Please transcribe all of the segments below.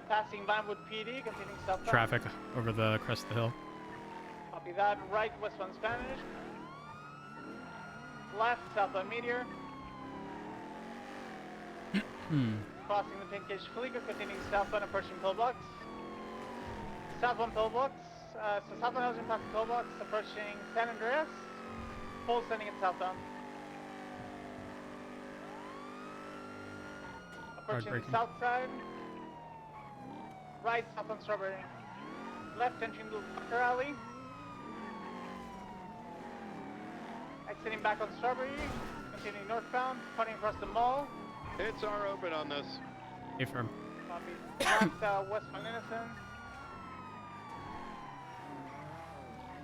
Passing Vinewood PD, continuing southbound. Traffic over the crest of the hill. Copy that. Right, westbound Spanish. Left, southbound Meteor. Crossing the Pinkish Fleeger, continuing southbound, approaching pillbox. Southbound pillbox. So southbound housing past the pillbox, approaching San Andreas. Full sending it southbound. Approaching the south side. Right, southbound Strawberry. Left, entering the Walker Alley. Exiting back on Strawberry. Continuing northbound, cutting across the mall. Hits are open on this. Affirm. Copy. Left, westbound Innocent.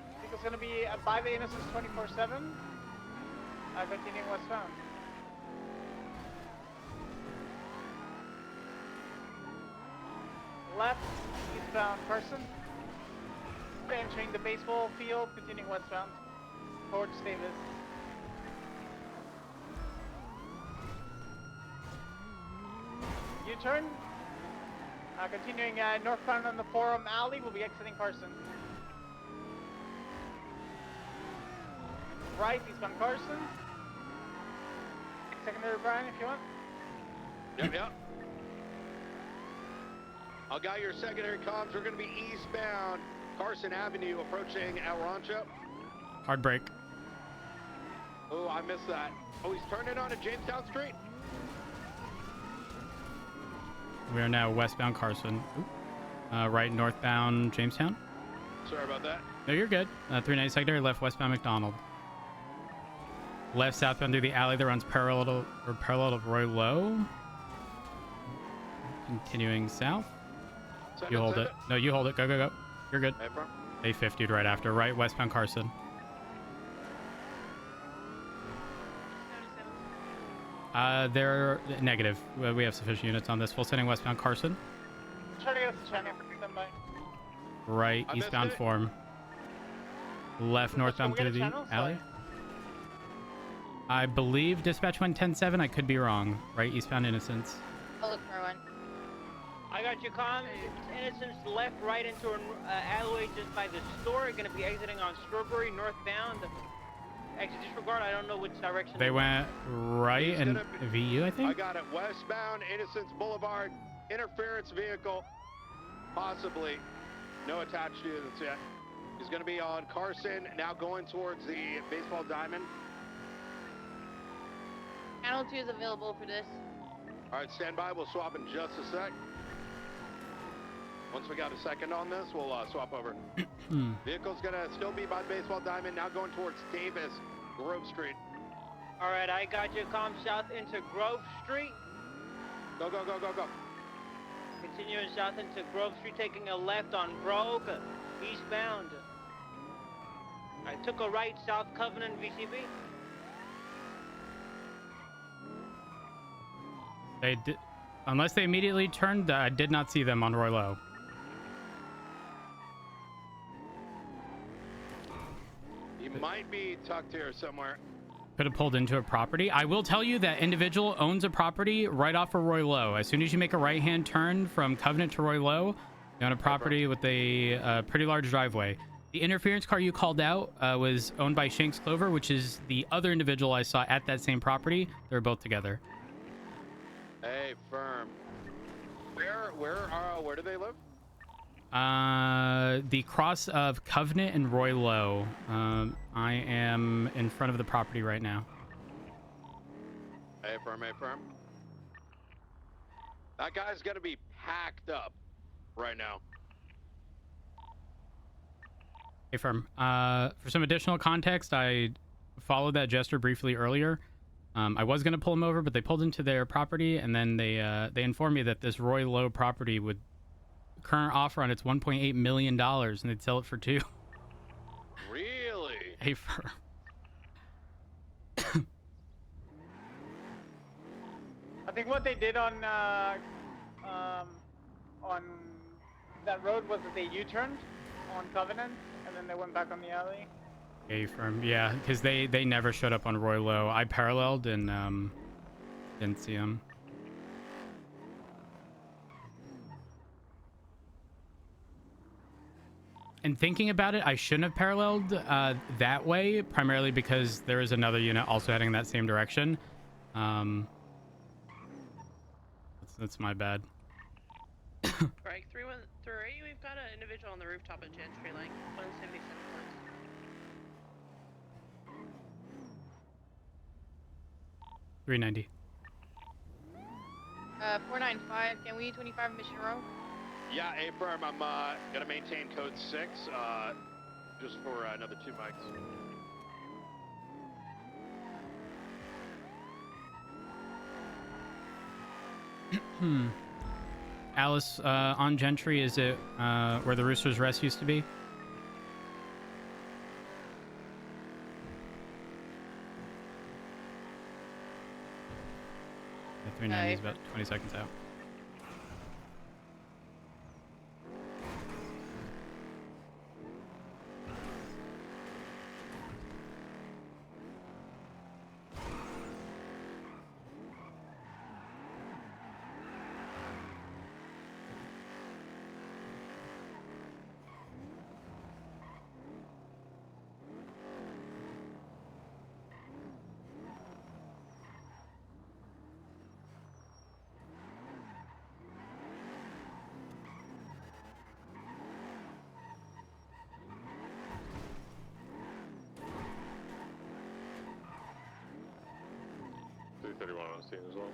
I think it's going to be by the Innocence 24/7. Continuing westbound. Left, eastbound Carson. Entering the baseball field, continuing westbound towards Davis. U-turn. Continuing northbound on the Forum Alley, we'll be exiting Carson. Right, eastbound Carson. Secondary Brian, if you want. Yep. I'll guide your secondary comms. We're going to be eastbound Carson Avenue, approaching El Rancho. Hard brake. Oh, I missed that. Oh, he's turning on at Jamestown Street. We are now westbound Carson. Right, northbound Jamestown. Sorry about that. No, you're good. 390 secondary, left westbound McDonald. Left southbound through the alley that runs parallel to Roy Lowe. Continuing south. You hold it. No, you hold it. Go, go, go. You're good. They 50'd right after. Right, westbound Carson. They're negative. We have sufficient units on this. Full sending westbound Carson. Try to get us the channel. Stand by. Right, eastbound form. Left, northbound through the alley. I believe dispatch went 10-7. I could be wrong. Right, eastbound Innocence. I'll look for one. I got your con. Innocence left, right into an alleyway just by the store. Going to be exiting on Strawberry, northbound. Exit disregard. I don't know which direction. They went right and VU, I think. I got it. Westbound Innocence Boulevard. Interference vehicle. Possibly. No attached units yet. He's going to be on Carson. Now going towards the baseball diamond. Channel 2 is available for this. All right, stand by. We'll swap in just a sec. Once we got a second on this, we'll swap over. Vehicle's going to still be by baseball diamond. Now going towards Davis, Grove Street. All right, I got your com south into Grove Street. Go, go, go, go, go. Continuing south into Grove Street, taking a left on Brogue, eastbound. I took a right, South Covenant, VCB. They did, unless they immediately turned. I did not see them on Roy Lowe. He might be tucked here somewhere. Could have pulled into a property. I will tell you that individual owns a property right off of Roy Lowe. As soon as you make a right-hand turn from Covenant to Roy Lowe, you own a property with a pretty large driveway. The interference car you called out was owned by Shanks Clover, which is the other individual I saw at that same property. They're both together. Hey, firm. Where do they live? The cross of Covenant and Roy Lowe. I am in front of the property right now. Hey, firm, hey, firm. That guy's gonna be packed up right now. Hey, firm. For some additional context, I followed that jester briefly earlier. I was going to pull him over, but they pulled into their property, and then they informed me that this Roy Lowe property would current offer on it's $1.8 million, and they'd sell it for $2 million. Really? Hey, firm. I think what they did on that road was that they U-turned on Covenant, and then they went back on the alley. Hey, firm. Yeah, because they never showed up on Roy Lowe. I paralleled and didn't see them. And thinking about it, I shouldn't have paralleled that way, primarily because there is another unit also heading in that same direction. That's my bad. Strike 313, we've got an individual on the rooftop at Gentry Lane, 177 points. 390. 495, can we 25 Mission Row? Yeah, affirm. I'm gonna maintain code 6, just for another 2 mics. Alice, on Gentry, is it where the Rooster's Rest used to be? The 390 is about 20 seconds out. On scene as well.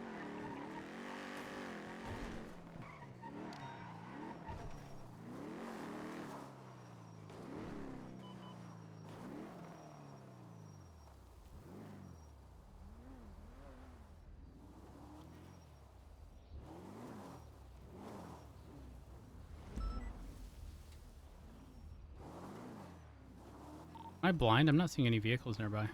Am I blind? I'm not seeing any vehicles nearby.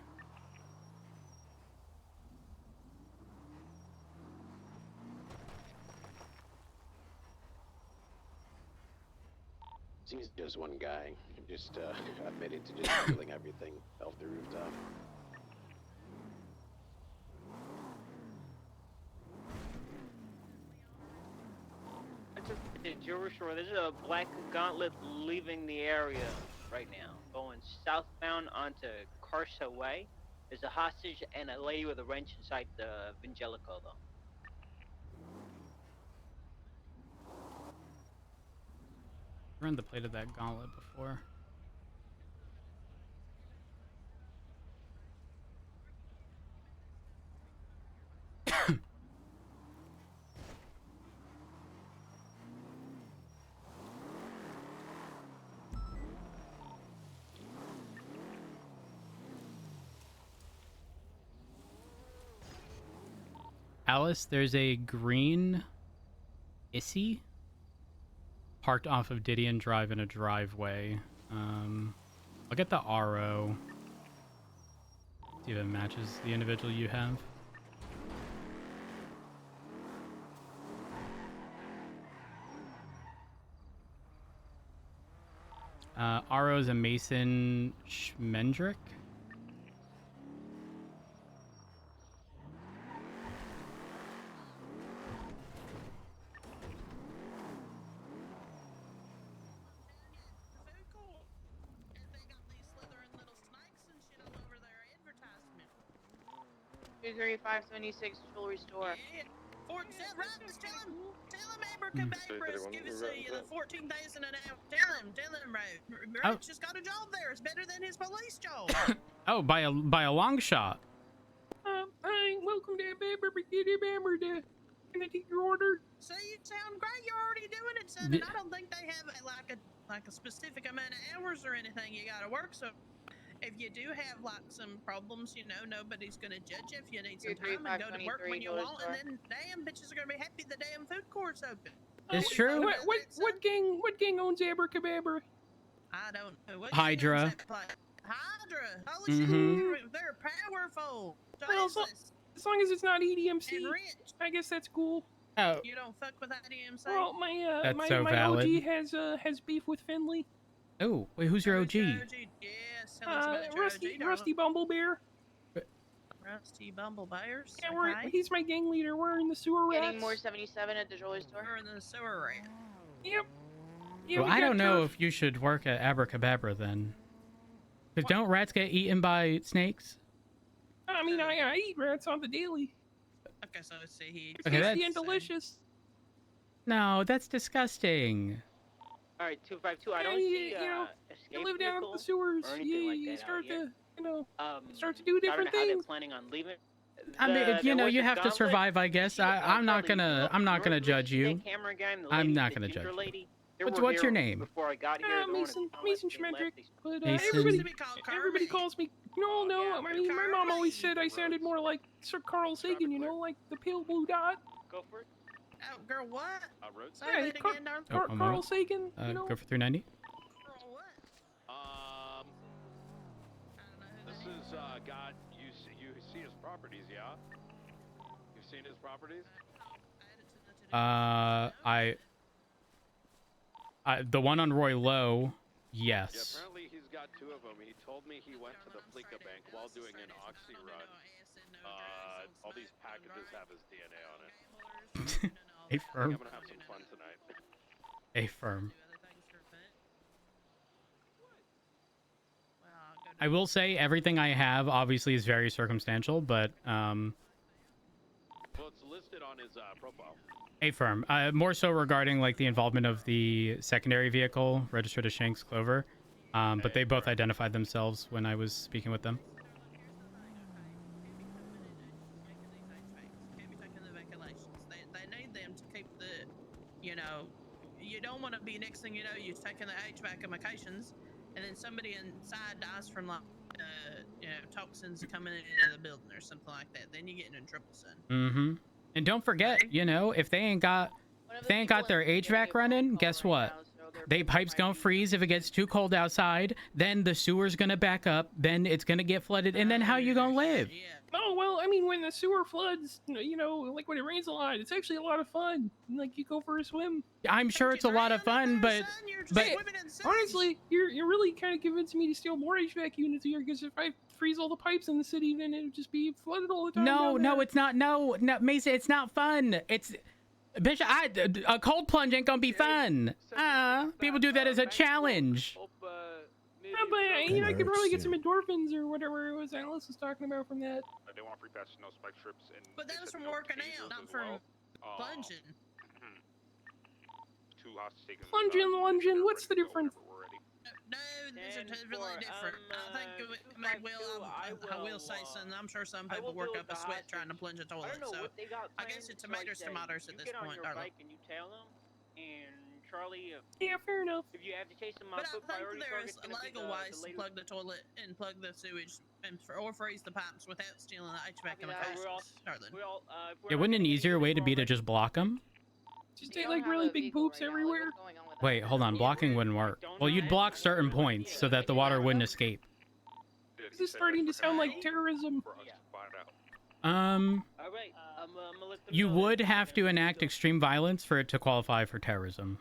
Seems just one guy just admitted to just stealing everything off the rooftop. There's a black gauntlet leaving the area right now, going southbound onto Carsa Way. There's a hostage and a lady with a wrench inside the Evangelico, though. I run the plate of that gauntlet before. Alice, there's a green Issy parked off of Didion Drive in a driveway. I'll get the RO. See if it matches the individual you have. RO is a Mason Schmendrick. Two 3576 jewelry store. Yeah. Just tell him Abracadabras give us the 14,000 an hour. Tell him, Roach just got a job there. It's better than his police job. Oh, by a long shot. Hi, welcome to Can I take your order? See, you sound great. You're already doing it, son. And I don't think they have like a specific amount of hours or anything you gotta work. So if you do have like some problems, you know, nobody's gonna judge you if you need some time and go to work when you want. And then damn bitches are gonna be happy the damn food court's open. It's true. What gang owns Abracadabra? I don't know. What Hydra. Hydra. Holy shit, they're powerful. Well, as long as it's not EDMC, and rich. I guess that's cool. Oh, You don't fuck with IDMC? Well, my That's so my valid. OG has beef with Finley. oh, wait, who's your OG? Yes, tell us about your OG, Rusty Bumblebear. Rusty Bumble Bears. Yeah, Okay. he's my gang leader. We're in the sewer rats. Getting more 77 at the jewelry store. We're in the sewer rat. Yep. Yeah, Well, we I got don't know turf. if you should work at Abracadabra then. Because don't rats get eaten by snakes? I mean, I eat rats on the daily. Okay, so let's see here. Okay, Tasty and So- delicious. No, that's disgusting. All right, 252. I Yeah, don't see you know, escape You live down in the vehicles sewers. or Yeah, anything like you that start out here. to, you know, start to do I don't different know how they're things. planning on leaving. I mean, you There know, was you a have to gauntlet. survive, I guess. I'm not gonna judge you. Camera guy and the I'm lady, not the gonna ginger judge you. Lady, they What's were your here name? Before I got here, they Mason, wanted to Mason they left, Schmedrick. they- But Mason. everybody, To be called everybody Kirby. calls me. No, yeah, I mean, my mom always Kirby. said I sounded more like Sir Carl Sagan. You know, like the pale blue dot. Go for it. Oh, girl, what? Roads. Say Yeah, that again, darling. Oh, one Carl moment. Sagan. You know. Go for 390. Girl, what? Um, I don't know who this that is God. You see his properties, yeah? You've seen his properties? The one on Roy Low, Yeah, yes. apparently he's got two of them. He told me he went to the Fleeka Bank while doing an oxy run. All these packages have his DNA on it. A I think I'm firm. gonna have some fun tonight. A firm. I will say everything I have obviously is very circumstantial, but Well, it's listed on his profile. a firm. More so regarding like the involvement of the secondary vehicle registered as Shanks Clover. But they both identified themselves when I was speaking with them. They need them to keep the, you know, you don't want to be next thing you know, you're taking the HVAC medications, and then somebody inside dies from like, you know, toxins coming into the building or something like that. Then you're getting in trouble, son. Mm-hmm. And don't forget, you know, if they ain't got their HVAC running, guess what? They pipes gonna freeze if it gets too cold outside. Then the sewer's gonna back up. Then it's gonna get flooded. And then how you gonna live? Yeah. Oh well, I mean, when the sewer floods, you know, like when it rains a lot, it's actually a lot of fun. Like you go for a swim. I'm sure it's a lot of fun, but Honestly, you're really kind of convincing me to steal more HVAC units here. Because if I freeze all the pipes in the city, then it would just be flooded all the time. no, down no, there. it's not. No, Mason, it's not fun. It's Bishop. A cold plunge ain't gonna be fun. People do that as a challenge. Yeah, but you know, I could probably get some endorphins or whatever it was Alice was talking about from that. They want free passes, no spike trips, and But that was from working out, not from plunging. Two hostage taken. Plunging, what's the difference? No, these are totally different. I think, I will say something. I'm sure some people work up a sweat trying to plunge a I toilet. don't know So what they got I guess it's tomatoes at this you get on point, your darling. bike and you tail them, and Charlie, Yeah, fair enough. if you have to chase them But off, I the think priority there's target's gonna be legal ways to lady. plug the toilet and plug the sewage or freeze the pipes without stealing the HVAC Copy that. medications, darling. We're all, if we're Yeah, not wouldn't an getting easier way to be to already- just block them? Just take like really big poops everywhere. Wait, hold on. Blocking wouldn't work. Well, you'd block certain points so that the water wouldn't escape. This is starting to sound like terrorism. All right, I'm gonna let them You know would that- have to enact extreme violence for it to qualify for terrorism.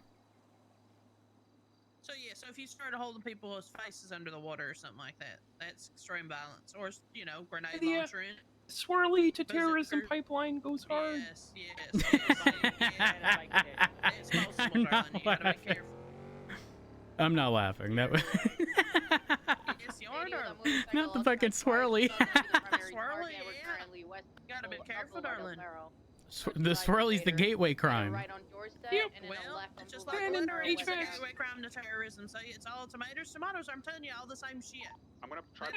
So yeah, so if you started holding people's faces under the water or something like that, that's extreme violence. Or you know, grenade Yeah. launcher in. Swirly to Berserker. terrorism pipeline goes hard. Yes, it's possible, darling. You gotta be careful. I'm not laughing. No. Yes, you are, darling. Not the fucking swirly. Swirly, yeah. You gotta be careful, darling. The swirly's the gateway crime. Yep. Well, it's just like Then in littering was a HVAC. gateway crime to terrorism. So it's all tomatoes. I'm telling you, all the same shit. I'm gonna try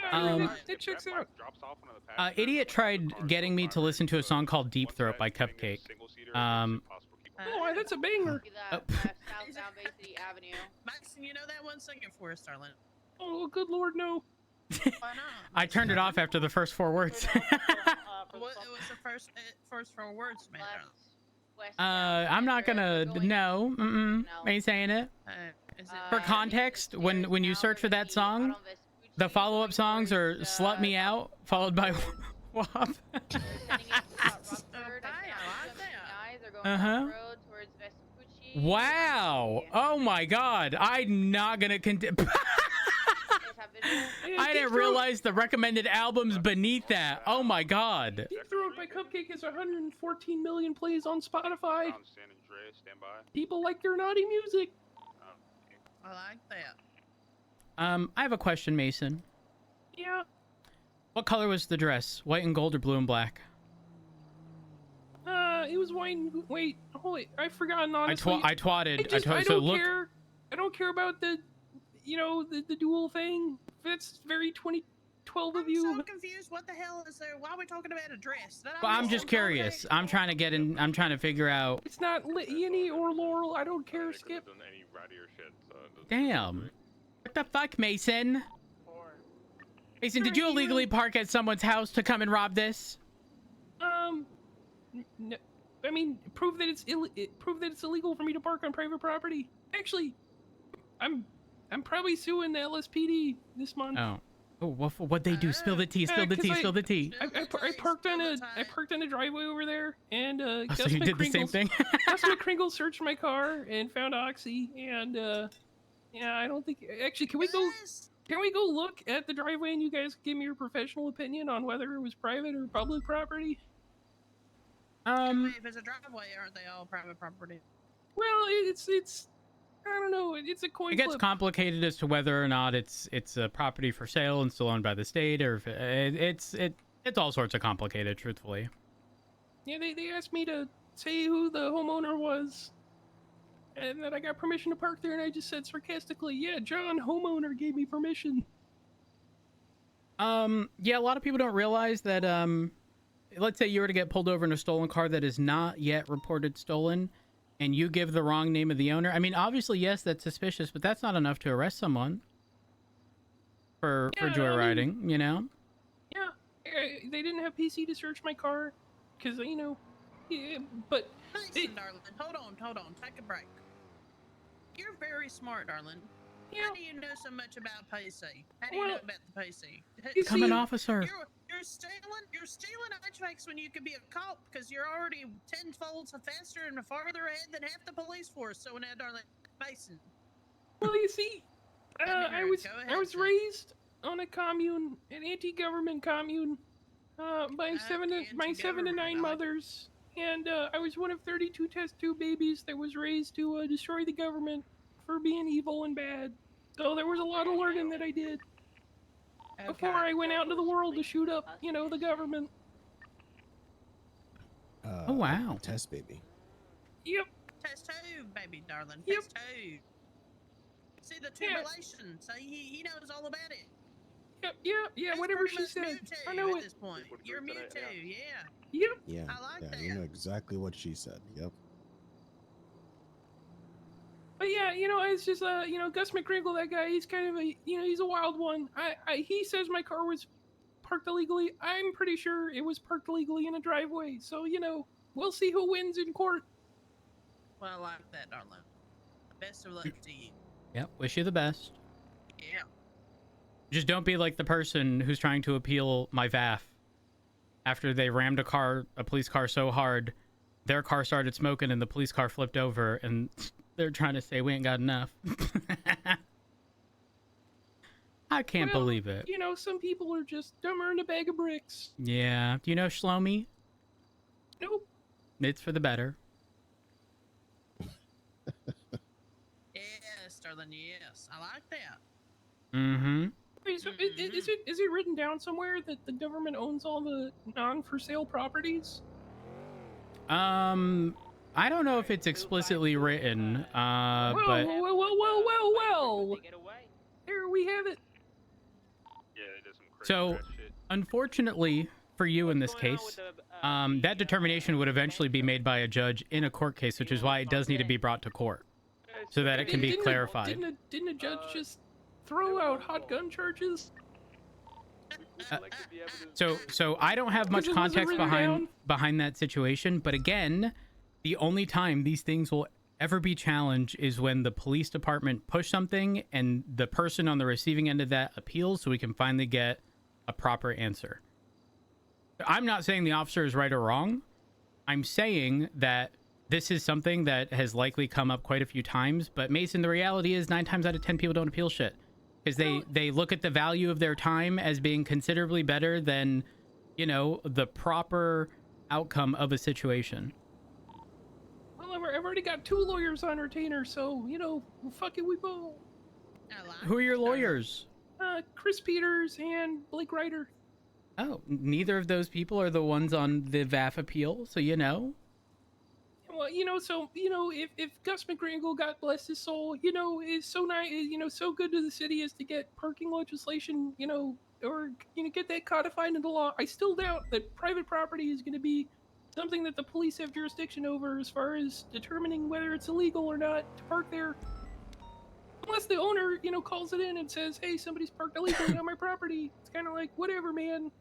It checks out. drops off one of the passengers. Idiot tried getting me to listen to a song called Deep Throat by Cupcake. Oh, that's a banger. Southbound Bay City Avenue. Mason, you know that one? Sing it for us, darling. Oh, good lord, no. Why not? I turned it off after the first 4 words. What it was the first 4 words, man. I'm not gonna. No. Ain't saying it. Is it For context, when you search for that song, the follow-up songs are "Slut Me Out" followed by "Wop." Uh-huh. Wow. Oh my God. I'm not gonna continue. I didn't realize the recommended albums beneath that. Oh my God. Deep Throat by Cupcake has 114 million plays on Spotify. San Andreas, stand by. People like your naughty music. I like that. I have a question, Mason. Yeah. What color was the dress? White and gold or blue and black? It was white and... Wait, holy... I've forgotten, I honestly. twatted. I So don't look, care. I don't care about the... You know, the dual thing. That's very 2012 of I'm you. so confused. What the hell is there? Why are we talking about a dress? well, I'm just curious. I'm trying to get in. I'm trying to figure out. It's not Yinny or Laurel. I don't care, Skip. Damn. What the fuck, Mason? Mason, did you illegally park at someone's house to come and rob this? No, I mean, prove that it's illegal for me to park on private property. Actually, I'm probably suing the LSPD this month. Oh. Oh, what'd they do? Spill the tea. Spill the tea. Spill the tea. I parked on a driveway over there, and So you did the same thing? Gus McCringle searched my car and found Oxy, and yeah, I don't think actually can we go look at the driveway and you guys give me your professional opinion on whether it was private or public property? If it's a driveway, aren't they all private property? Well, it's I don't know. It's a coin It gets flip. complicated as to whether or not it's a property for sale and still owned by the state, or if it's all sorts of complicated, truthfully. Yeah, they asked me to say who the homeowner was, and that I got permission to park there, and I just said sarcastically, "Yeah, John, homeowner, gave me permission." Yeah, a lot of people don't realize that let's say you were to get pulled over in a stolen car that is not yet reported stolen, and you give the wrong name of the owner. I mean, obviously, yes, that's suspicious, but that's not enough to arrest someone for joyriding, you know? Yeah, they didn't have PC to search my car, because, you know, yeah, but... Listen, darling, hold on, take a break. You're very smart, darling. Yeah. How do you know so much about PC? How do you know about the PC? Become an officer. You're stealing HVACs when you could be a cop, because you're already tenfold faster and farther ahead than half the police force. So now, darling, Mason. Well, you see, I was raised on a commune, an anti-government commune, by seven to nine mothers, and I was one of 32 test tube babies that was raised to destroy the government for being evil and bad. So there was a lot of learning that I did before I went out into the world to shoot up, you know, the government. Oh, wow. Test baby. Yep. Test tube, baby, darling. Yep. Test tube. See the tubulation. So he knows all about it. Yeah, He's whatever pretty she much said. Mewtwo I know at it. this point. You're Mewtwo, yeah. Yep. Yeah. I like that. You know exactly what she said. Yep. But yeah, you know, it's just you know, Gus McCringle, that guy, he's kind of a, you know, he's a wild one. He says my car was parked illegally. I'm pretty sure it was parked illegally in a driveway. So, you know, we'll see who wins in court. Well, I like that, darling. Best of luck to you. Yep, wish you the best. Yeah. Just don't be like the person who's trying to appeal my VAF after they rammed a police car so hard, their car started smoking and the police car flipped over, and they're trying to say we ain't got enough. I can't believe it. You know, some people are just dumber than a bag of bricks. Yeah. Do you know Shlomi? Nope. It's for the better. Yes, darling, yes. I like that. Mm-hmm. Wait, so is it written down somewhere that the government owns all the non-for-sale properties? I don't know if it's explicitly written, but... Well. There we have it. So, unfortunately for you in this case, that determination would eventually be made by a judge in a court case, which is why it does need to be brought to court, so that it can be clarified. Didn't a judge just throw out hot gun charges? So I don't have much context behind that situation, but again, the only time these things will ever be challenged is when the police department push something and the person on the receiving end of that appeals, so we can finally get a proper answer. I'm not saying the officer is right or wrong. I'm saying that this is something that has likely come up quite a few times, but Mason, the reality is 9 times out of 10 people don't appeal shit. Because they look at the value of their time as being considerably better than, you know, the proper outcome of a situation. Well, I've already got 2 lawyers on retainer, so, you know, fuck it, we both. Who are your lawyers? Chris Peters and Blake Ryder. Oh, neither of those people are the ones on the VAF appeal, so you know. Well, if Gus McGringle, God bless his soul, is so nice, so good to the city as to get parking legislation, or get that codified into law, I still doubt that private property is going to be something that the police have jurisdiction over as far as determining whether it's illegal or not to park there. Unless the owner, calls it in and says, "Hey, somebody's parked illegally on my property." It's kind of like, whatever, man.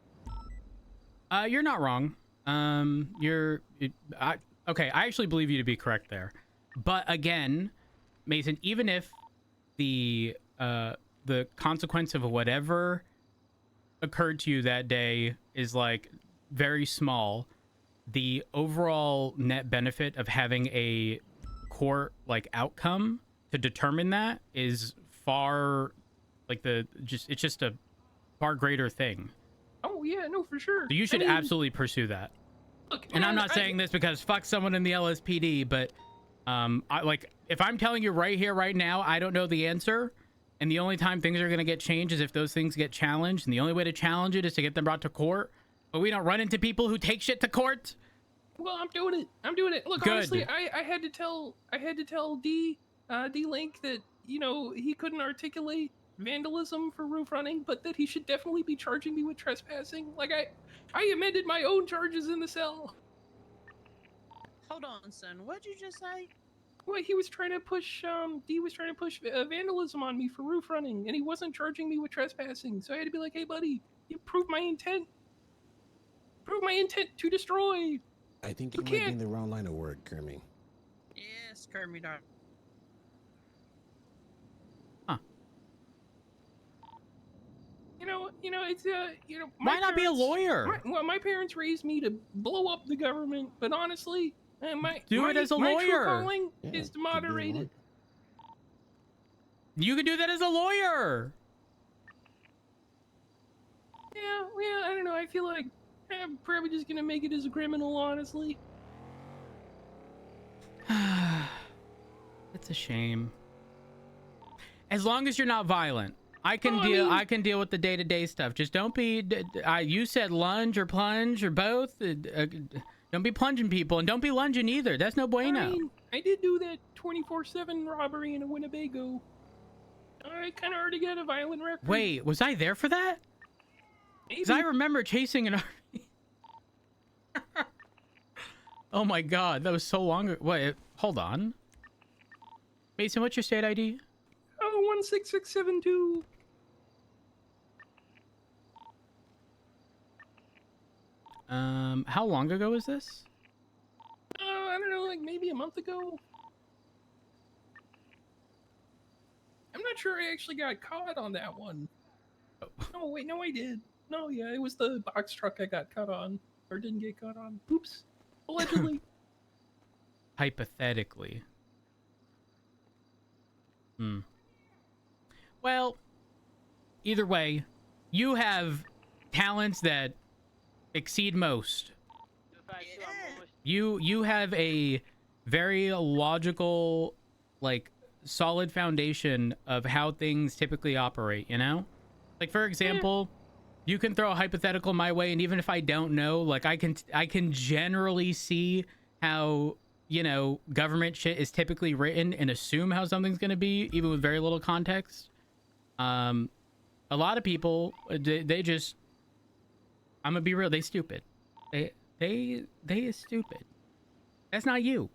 You're not wrong. Okay, I actually believe you to be correct there. But again, Mason, even if the consequence of whatever occurred to you that day is like very small, the overall net benefit of having a court like outcome to determine that is far it's just a far greater thing. Oh yeah, no, for sure. So you should absolutely pursue that. Look, and I'm not saying this because fuck someone in the LSPD, but if I'm telling you right here, right now, I don't know the answer, and the only time things are going to get changed is if those things get challenged, and the only way to challenge it is to get them brought to court, but we don't run into people who take shit to court. Well, I'm doing it. Look, good. Honestly, I had to tell D Link that, he couldn't articulate vandalism for roof running, but that he should definitely be charging me with trespassing. Like, I amended my own charges in the cell. Hold on, son. What'd you just say? Well, he was trying to push, D was trying to push vandalism on me for roof running, and he wasn't charging me with trespassing. So I had to be like, hey, buddy, you prove my intent. Prove my intent to destroy. I think you might be in the wrong line of work, Kermie. Yes, Kermie, darling. It's why not be a lawyer? My parents raised me to blow up the government, but honestly, my lawyer. My true calling is to moderate it. You could do that as a lawyer. Yeah, I don't know. I feel like I'm probably just gonna make it as a criminal, honestly. It's a shame. As long as you're not violent. I can deal with the day-to-day stuff. Just don't be. You said lunge or plunge or both. Don't be plunging people, and don't be lunging either. That's no bueno. I did do that 24/7 robbery in a Winnebago. I kind of already got a violent record. Wait, was I there for that? Because I remember chasing an RV. Oh my god, that was so long ago. Wait, hold on. Mason, what's your state ID? Oh, 16672. How long ago was this? I don't know, like maybe a month ago. I'm not sure I actually got caught on that one. Oh. Oh, wait, no, I did. No, yeah, it was the box truck I got caught on. Or didn't get caught on. Oops. Allegedly. Hypothetically. Well, either way, you have talents that exceed most. You have a very logical, like, solid foundation of how things typically operate, you know? Like, for example, you can throw a hypothetical my way, and even if I don't know, like, I can generally see how, you know, government shit is typically written and assume how something's going to be, even with very little context. A lot of people, they just, I'm gonna be real, they stupid. They is stupid. That's not you.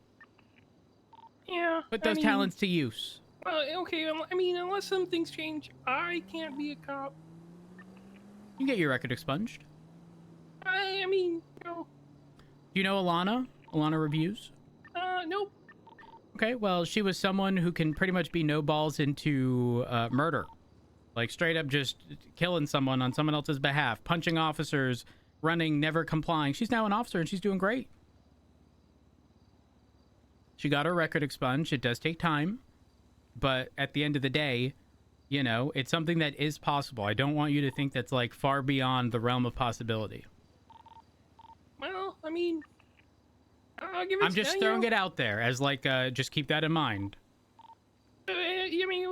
Yeah. Put those talents to use. Okay, I mean, unless some things change, I can't be a cop. You can get your record expunged. I mean, Do you know Alana? Alana Reviews? Nope. Okay, well, she was someone who can pretty much be no balls into murder. Like, straight up just killing someone on someone else's behalf, punching officers, running, never complying. She's now an officer, and she's doing great. She got her record expunged. It does take time. But at the end of the day, you know, it's something that is possible. I don't want you to think that's, like, far beyond the realm of possibility. Well, I mean, I'll give it I'm just throwing it out there as, like, just keep that in mind. you mean you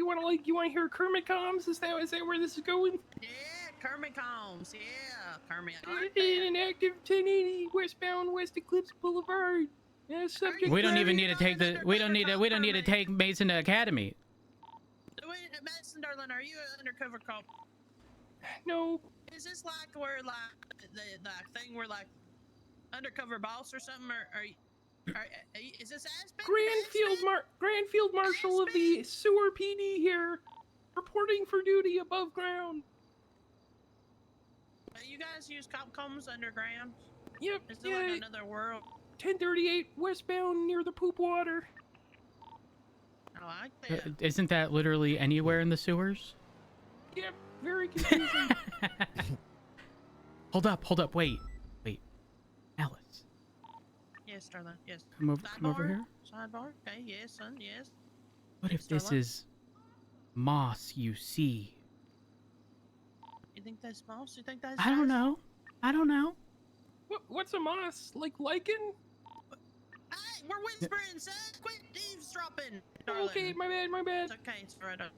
want to hear Kermit Combs? Is that where this is going? Yeah, Kermit Combs. Yeah, Kermit. I like In that. an active 1080 westbound West Eclipse Boulevard. Subject. We don't even need to going take the. We don't need to. We don't need to take Mason to Academy. Wait, Madison, darling, are you an undercover cop? No. Is this like where like the thing where like undercover boss or something? Is this Aspen? Grandfield Marshal of the Sewer PD here, reporting for duty above ground. You guys use cop comms underground? Yep. Is there like another world? 1038 westbound near the poop water. I like that. Isn't that literally anywhere in the sewers? Yep. Very confusing. Hold up, wait. Alice. Yes, Starla, yes. Come over here. Sidebar? Okay, yes, son, yes. What if this is moss you see? You think that's moss? You think that's I don't know. What's a moss? Like lichen? Hey, we're whispering, son! Quit eavesdropping, darling. Okay, my bad. It's okay, it's right up.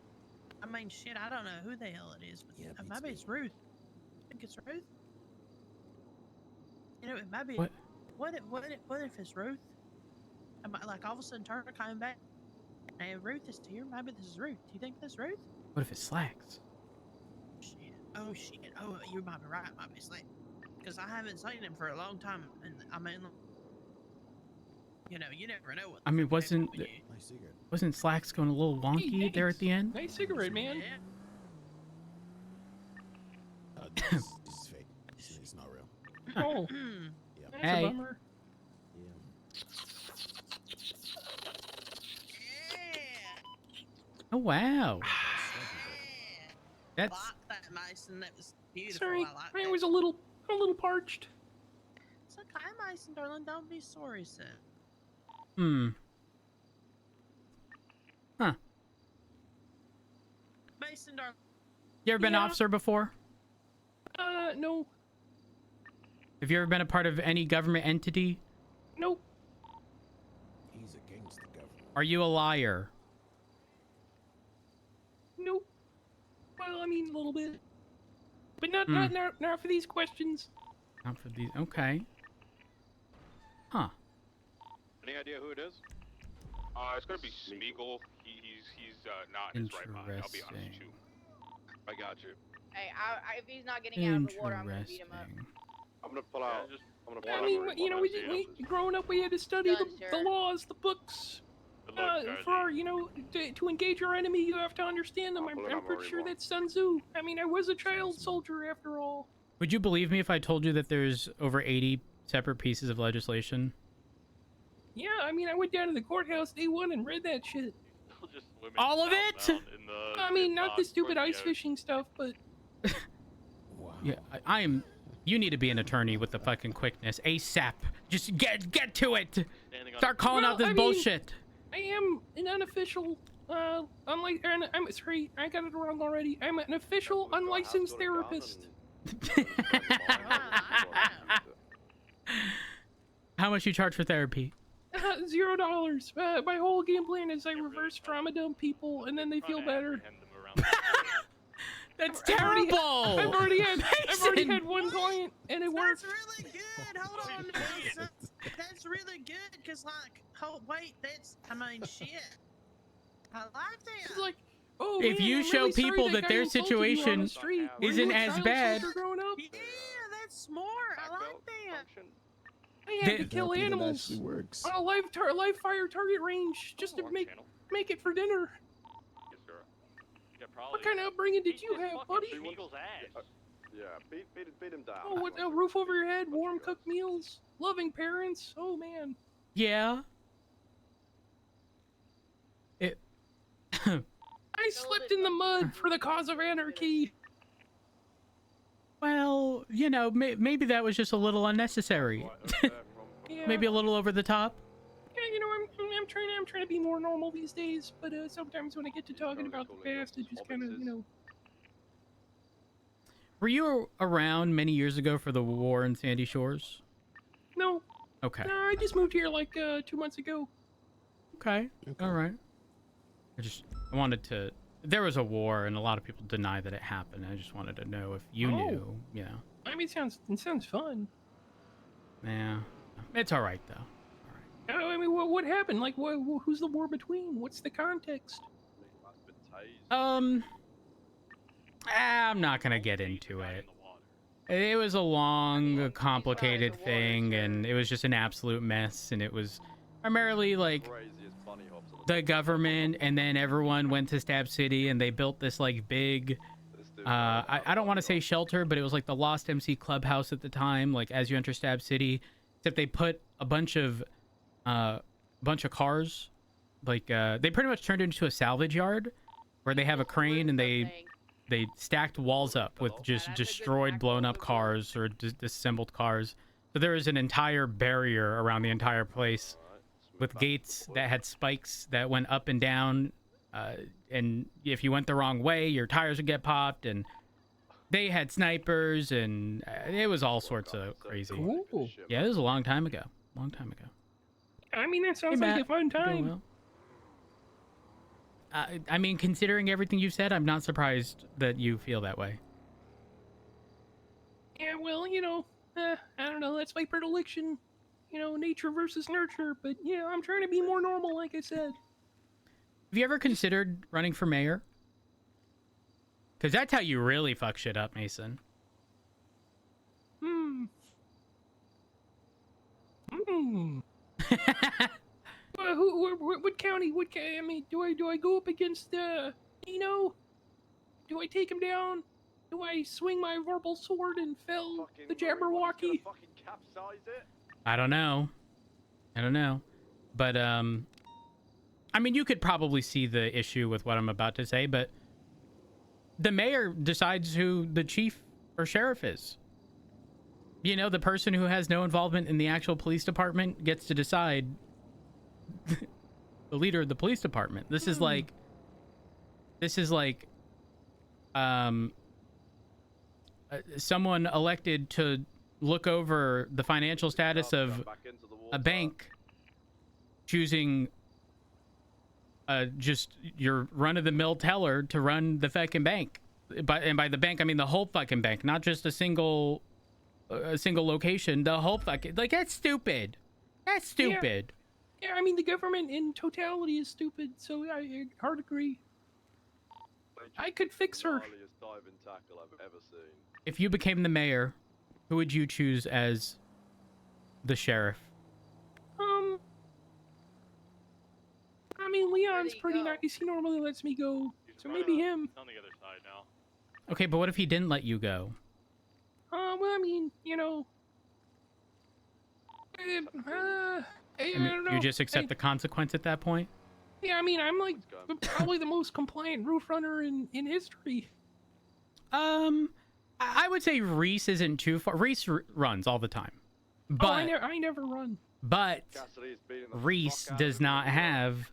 I mean, shit, I don't know who the hell it is, but Yep, maybe it's Ruth. I think it's Ruth. You know, it might be. What? What if it's Ruth? Like all of a sudden, Turner came back, and Ruth is here. Maybe this is Ruth. Do you think this is Ruth? What if it's Slacks? Shit. Oh shit. Oh, you might be right. Might be Slacks. Because I haven't seen him for a long time, and I mean, you know, you never know what. I mean, wasn't Slacks going a little Hey, wonky there at the end? Nice cigarette, man. Yeah. This is fake. It's not real. Oh, that's Hey. a bummer. Yeah. Oh wow. Yeah. That's Like that, Mason. That was beautiful. Sorry, I like I that. was a little parched. It's okay, Mason, darling. Don't be sorry, son. Huh. Mason, darling. You ever been an Yeah. officer before? No. Have you ever been a part of any government entity? Nope. He's against the government. Are you a liar? Nope. Well, I mean, a little bit. But not for these questions. Not for these. Okay. Huh. Any idea who it is? It's gonna be Smeagol. He's not in his right mind. I'll be honest with you. I got you. Hey, if he's not getting out of the water, I'm gonna beat him up. I'm gonna pull out. I'm gonna pull I out. mean, you know, we growing up, we had to study Done, the sir. laws, the books. For our, you know, to engage your enemy, you have to understand them. I'm pretty sure that's Sun Tzu. I mean, I was a child soldier after all. Would you believe me if I told you that there's over 80 separate pieces of legislation? Yeah, I mean, I went down to the courthouse day one and read that shit. All of it? I mean, not the stupid ice fishing stuff, but Wow. Yeah, I am. You need to be an attorney with the fucking quickness. ASAP. Just get to it. Start calling out this I mean, bullshit. I am an unofficial, I'm sorry, I got it wrong already. I'm an official unlicensed therapist. How much you charge for therapy? $0. My whole game plan is I reverse trauma dump people and then they feel better. That's I've already terrible. I've already had Mason! one client and it worked. That's really good. Hold on. That's really good. Cause like, oh wait, I mean, shit. I like that. It's like, oh If man, you I'm show really sorry people that guy their insulted you on the situation street. Were isn't you a as child bad- soldier growing up? Yeah, that's smart. I like that. I had to That- kill Therapy that animals actually works. on a live fire target range just to make it for dinner. What kind of upbringing did you have, buddy? Yeah, beat him down. Oh, what, a roof over your head, warm cooked meals, loving parents. Oh man. Yeah. It. I slept in the mud for the cause of anarchy. Well, you know, maybe that was just a little unnecessary. Yeah. Maybe a little over the top. Yeah, you know, I'm trying to be more normal these days, but sometimes when I get to talking about the past, it just kind of, you know. Were you around many years ago for the war in Sandy Shores? No. Okay. No, I just moved here like 2 months ago. Okay. All right. I wanted to. There was a war, and a lot of people deny that it happened. I just wanted to know if you knew. Yeah. I mean, it sounds fun. Yeah. It's all right though. I mean, what happened? Like, who's the war between? What's the context? I'm not gonna get into it. It was a long, complicated thing, and it was just an absolute mess. And it was primarily like the government, and then everyone went to Stab City, and they built this like big. I don't want to say shelter, but it was like the Lost MC Clubhouse at the time. Like as you enter Stab City, except they put a bunch of cars, like they pretty much turned it into a salvage yard, where they have a crane and they stacked walls up with just destroyed, blown up cars or disassembled cars. So there was an entire barrier around the entire place with gates that had spikes that went up and down. And if you went the wrong way, your tires would get popped. And they had snipers, and it was all sorts of crazy. Ooh. Yeah, it was a long time ago. I mean, that sounds like a fun time. I mean, considering everything you've said, I'm not surprised that you feel that way. Yeah, well, I don't know. That's my predilection. Nature versus nurture. But, yeah, I'm trying to be more normal, like I said. Have you ever considered running for mayor? Because that's how you really fuck shit up, Mason. What county? I mean, do I go up against Nino? Do I take him down? Do I swing my verbal sword and fell the Jabberwocky? I don't know. But I mean, you could probably see the issue with what I'm about to say, but the mayor decides who the chief or sheriff is. The person who has no involvement in the actual police department gets to decide the leader of the police department. This is like someone elected to look over the financial status of a bank choosing just your run-of-the-mill teller to run the fucking bank. And by the bank, I mean the whole fucking bank, not just a single location. The whole fucking, like, that's stupid. Yeah, I mean, the government in totality is stupid, so I hard agree. I could fix her. If you became the mayor, who would you choose as the sheriff? I mean, Leon's pretty nice. He normally lets me go, so maybe him. On the other side now. Okay, but what if he didn't let you go? Well, I mean, I don't know. You just accept the consequence at that point? Yeah, I mean, I'm like probably the most compliant roof runner in history. I would say Reese isn't too far. Reese runs all the time. But I never run. But Reese does not have,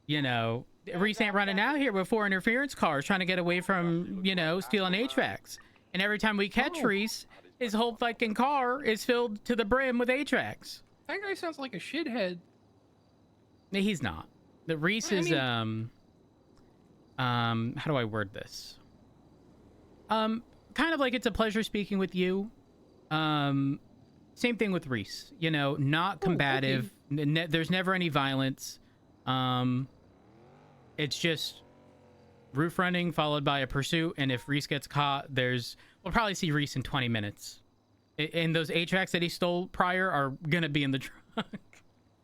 Reese ain't running out here with 4 interference cars trying to get away from, stealing HVACs. And every time we catch Reese, his whole fucking car is filled to the brim with HVACs. That guy sounds like a shithead. He's not. The Reese is, how do I word this? Kind of like it's a pleasure speaking with you. Same thing with Reese, not combative. Okay. There's never any violence. It's just roof running followed by a pursuit. And if Reese gets caught, we'll probably see Reese in 20 minutes. And those HVACs that he stole prior are going to be in the truck.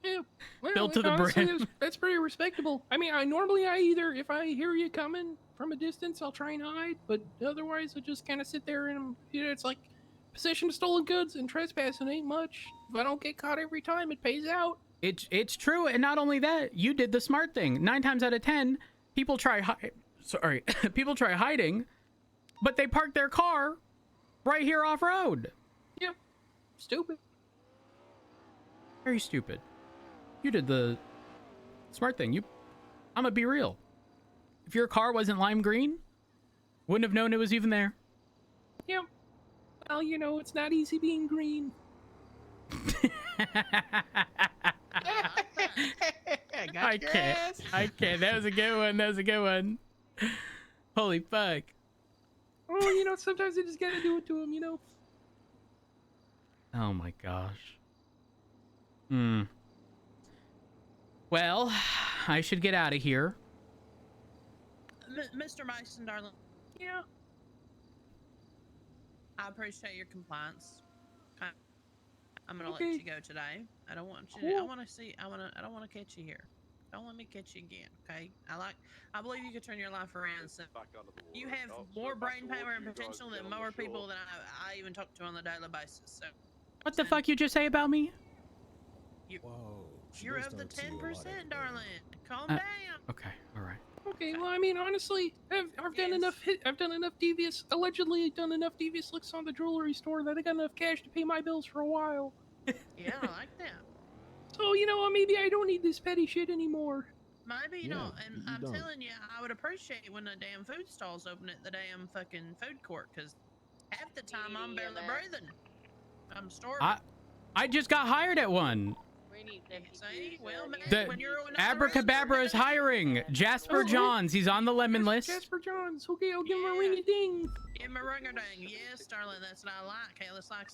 Yeah. Well, filled to the brim. That's pretty respectable. I mean, if I hear you coming from a distance, I'll try and hide. But otherwise, I'll just kind of sit there and, it's like possession of stolen goods and trespassing ain't much. If I don't get caught every time, it pays out. It's true. And not only that, you did the smart thing. 9 times out of 10, people try hiding, but they park their car right here off-road. Yep. Stupid. Very stupid. You did the smart thing. I'm gonna be real. If your car wasn't lime green, wouldn't have known it was even there. Yep. Well, it's not easy being green. I can't. I can't. That was a good one. That was a good one. Holy fuck. Oh, you know, sometimes I just gotta do it to him, you know. Oh my gosh. Well, I should get out of here. Mr. Mason, darling. Yeah. I appreciate your compliance. I'm gonna let Okay. you go today. I don't want you. Cool. I want to see. I don't want to catch you here. Don't let me catch you again. Okay. I believe you could turn your life around. So you have more brain power and potential than more people that I even talk to on a daily basis. So. What the fuck you just say about me? Whoa. You're of the 10%, darling. Calm down. Okay. All right. Okay, well, I mean, honestly, I've done enough. I've done enough devious, allegedly done enough devious looks on the jewelry store that I got enough cash to pay my bills for a while. Yeah, I like that. So you know, maybe I don't need this petty shit anymore. Maybe you don't. And I'm telling you, I would appreciate when the damn food stalls open at the damn fucking food court, because half the time I'm barely breathing. I'm starving. I just got hired at one. See? Well, man, The when you're on Abracadabra is hiring Jasper Johns. He's on the lemon list. Jasper Johns. Okay, I'll give him a ring a ding. Give him a ring a ding. Yes, darling, that's what I like. Hey, let's like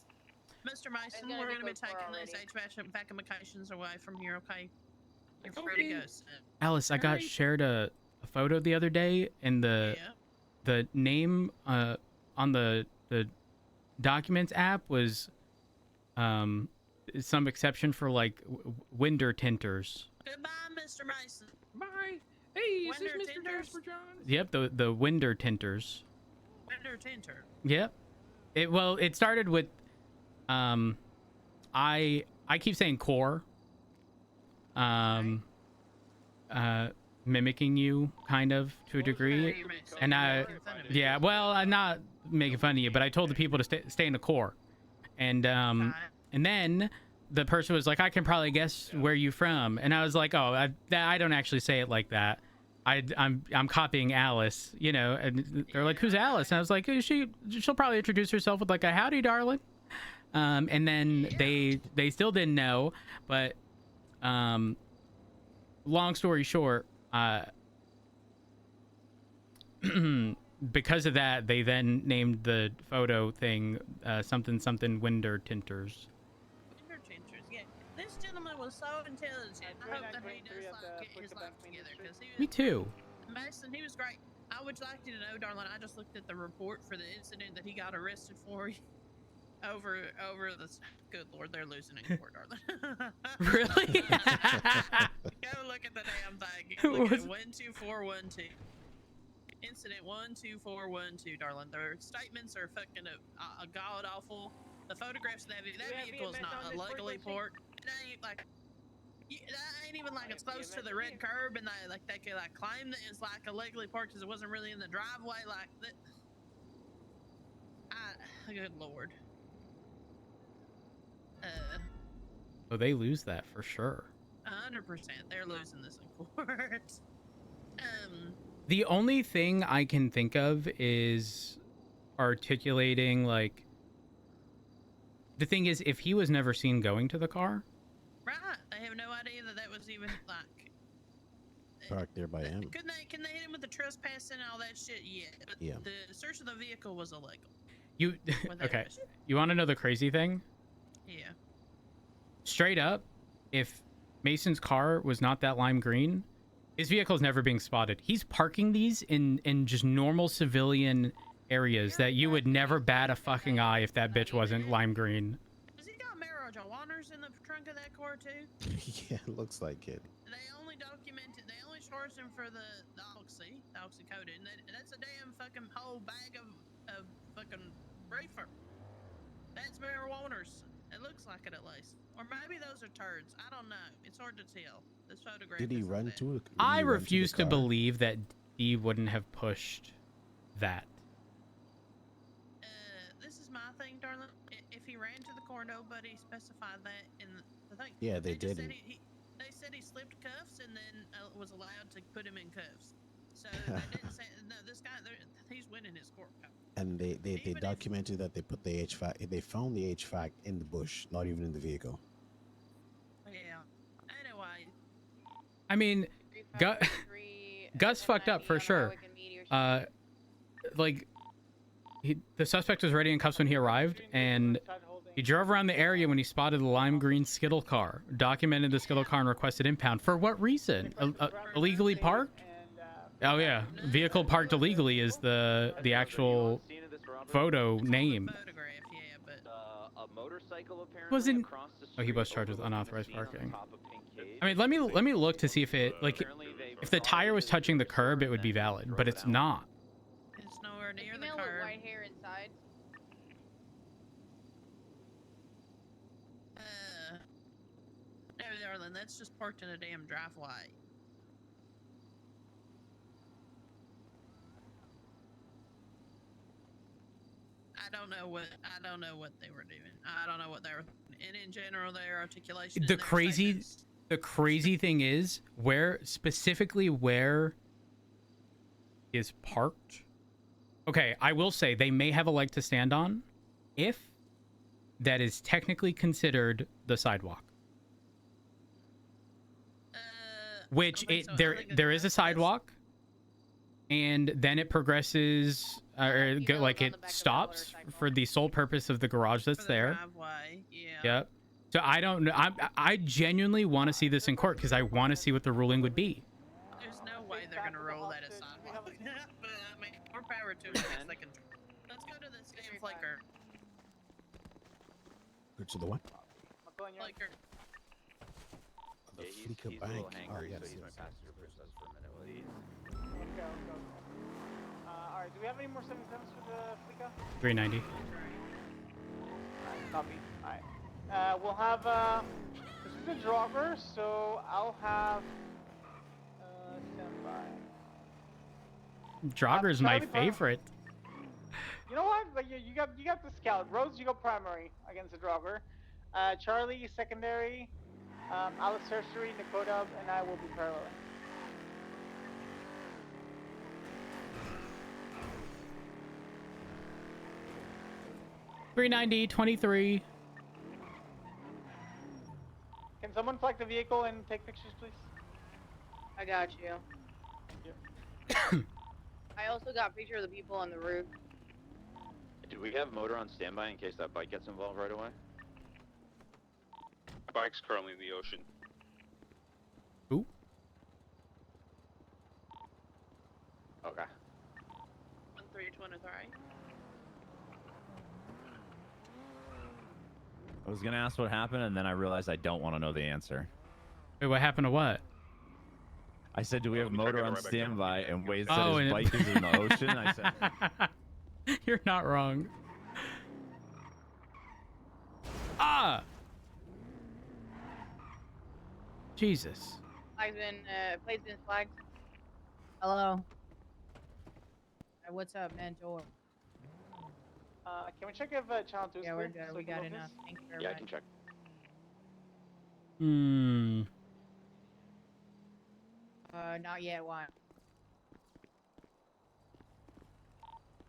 Mr. Mason, we're going to be taking these HVAC vacuumications away from here, okay? You're free to go. So. Alice, I got shared a photo the other day, and the name on the documents app was some exception for like winder tinters. Goodbye, Mr. Mason. Bye. Hey, is this Mr. Jasper Johns? Yep, the winder tinters. Winder tinter. Yep. It started with I keep saying core. Mimicking you kind of to a degree. And I'm not making fun of you, but I told the people to stay in the core. And then the person was like, I can probably guess where you from. And I was like, oh, I don't actually say it like that. I'm copying Alice, you know. And they're like, who's Alice? And I was like, she'll probably introduce herself with like a howdy, darling. And then they still didn't know, but long story short, because of that, they then named the photo thing something winder tinters. Winder tinters, yeah. This gentleman was so intelligent. I hope that he does get his life together. Me too. Mason, he was great. I would like you to know, darling, I just looked at the report for the incident that he got arrested for. Over the good Lord, they're losing in court, darling. Really? Go look at the damn thing. Look at 12412. Incident 12412, darling. Their statements are fucking god awful. The photographs of that vehicle is not illegally parked. It ain't like. That ain't even like it's close to the red curb, and they could like claim that it's like illegally parked because it wasn't really in the driveway. Like that. Good Lord. Oh, they lose that for sure. 100%. They're losing this in court. The only thing I can think of is articulating, like, the thing is, if he was never seen going to the car. Right. They have no idea that was even, like... Parked there by him. Can they hit him with the trespassing and all that shit? Yeah. But yeah. The search of the vehicle was illegal. Okay. You want to know the crazy thing? Yeah. Straight up, if Mason's car was not that lime green, his vehicle's never being spotted. He's parking these in just normal civilian areas that you would never bat a fucking eye if that bitch wasn't lime green. Has he got marijuaners in the trunk of that car too? Yeah, it looks like it. They only charged him for the oxycodone, and that's a damn fucking whole bag of fucking reefer. That's marijuaners. It looks like it at least. Or maybe those are turds. I don't know. It's hard to tell. This photograph. Did he run to it? I refuse to believe that he wouldn't have pushed that. This is my thing, darling. If he ran to the car, nobody specified that in the thing. Yeah, they didn't. They said he slipped cuffs and then was allowed to put him in cuffs. So they didn't say no. This guy, he's winning his court case. And they documented that they put the HVAC. They found the HVAC in the bush, not even in the vehicle. Yeah. Anyway, I mean, Gus fucked up for sure. Like, the suspect was ready in cuffs when he arrived, and he drove around the area when he spotted the lime green Skittle car, documented the Skittle car, and requested impound. For what reason? Illegally parked? Oh yeah, vehicle parked illegally is the actual photo name. A motorcycle apparently Wasn't. across the Oh, he was street charged with overlooking the unauthorized scene on parking. top of Pink Cave. I mean, let me look to see if it, like, if the tire was touching the curb, it would be valid, but it's not. It's nowhere near the Female curb. with white hair inside. No, darling, that's just parked in a damn driveway. I don't know what they were doing. I don't know what they were. And in general, their articulation. The crazy thing is where is parked. Okay, I will say they may have a leg to stand on if that is technically considered the sidewalk. Which there is a sidewalk, and then it progresses, or like it stops for the sole purpose of the garage that's there. Yep. So I don't know. I genuinely want to see this in court because I want to see what the ruling would be. There's no way they're gonna roll that aside. But I mean, more power to them. Let's go to this damn flicker. Go to the what? Flicker. The Yeah, Flicker he's a Bank. little Oh, hangry, yes, so he's yes. my passenger for a minute. Will he? Okay. Alright, do we have any more 77s for the Fleeca? 390. Alright, copy. Alright. We'll have, this is a jogger, so I'll have, standby. Jogger's my Charlie Brown. favorite. You know what? Like, you got the scout. Rose, you go primary against the jogger. Charlie, secondary. Alex tertiary, Dakota, and I will be paralleling. $390, $23. Can someone flag the vehicle and take pictures, please? I got you. I also got a picture of the people on the roof. Do we have motor on standby in case that bike gets involved right away? The bike's currently in the ocean. Ooh. Okay. 1323. I was gonna ask what happened, and then I realized I don't want to know the answer. Wait, what happened to what? I said, "Do we have motor on standby?" And Wade said Oh, his bike is in the ocean. I said, "You're not wrong." Ah! Jesus. Plane's been flagged. Hello. What's up, man? Door. Can we check if channel 2 is Yeah, clear? we're good. so We can got focus? enough. Thank you very Yeah, much. I can check. Not yet. Why?